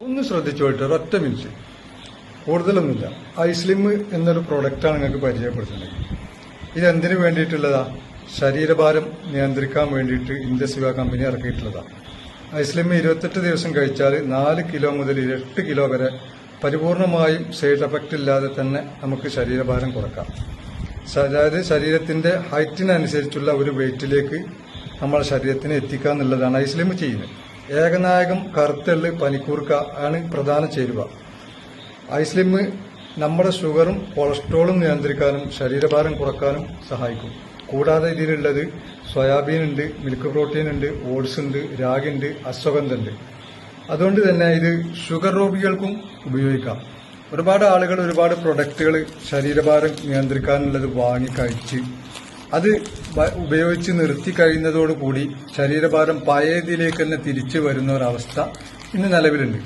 ഒന്ന് ശ്രദ്ധിച്ചോട്ടെ, ഒരൊറ്റ മിനിറ്റ്, കൂടുതലൊന്നുമില്ല. ഐസ്ലിം എന്നൊരു പ്രൊഡക്റ്റാണ് നിങ്ങൾക്ക് പരിചയപ്പെടുത്തുന്നത്. ഇതെന്തിനു വേണ്ടിയിട്ടുള്ളതാ? ശരീരഭാരം നിയന്ത്രിക്കാൻ വേണ്ടിയിട്ട് ഇൻഡസിവ കമ്പനി ഇറക്കിയിട്ടുള്ളതാണ്. ഐസ്ലിം 28 ദിവസം കഴിച്ചാൽ 4 കിലോ മുതൽ 8 കിലോ വരെ പരിപൂർണമായും സൈഡ് എഫക്റ്റ് ഇല്ലാതെ തന്നെ നമുക്ക് ശരീരഭാരം കുറക്കാം. അതായത് ശരീരത്തിന്റെ ഹൈറ്റിനനുസരിച്ചുള്ള ഒരു വെയിറ്റിലേക്ക് നമ്മളെ ശരീരത്തിനെ എത്തിക്കുക എന്നുള്ളതാണ് ഐസ്ലിം ചെയ്യുന്നത്. ഏകനായകം, കറുത്തെള്ള്, പനിക്കൂർക്ക ആണ് പ്രധാന ചേരുവ. ഐസ്ലിം നമ്മുടെ ഷുഗറും കൊളസ്ട്രോളും നിയന്ത്രിക്കാനും ശരീരഭാരം കുറക്കാനും സഹായിക്കും. കൂടാതെ ഇതിലുള്ളത് സോയാബീൻ ഉണ്ട്, മിൽക്ക് പ്രോട്ടീൻ ഉണ്ട്, ഓട്സ് ഉണ്ട്, രാഗി ഉണ്ട്, അശ്വഗന്ധ ഉണ്ട്. അതുകൊണ്ട് തന്നെ ഇത് ഷുഗർ രോഗികൾക്കും ഉപയോഗിക്കാം. ഒരുപാട് ആളുകൾ ഒരുപാട് പ്രൊഡക്റ്റുകൾ ശരീരഭാരം നിയന്ത്രിക്കാനുള്ളത് വാങ്ങി കഴിച്ച് അത് ഉപയോഗിച്ച് നിർത്തി കഴിയുന്നതോടുകൂടി ശരീരഭാരം പഴയതിലേക്ക് തന്നെ തിരിച്ചു വരുന്ന ഒരവസ്ഥ ഇന്ന് നിലവിലുണ്ട്.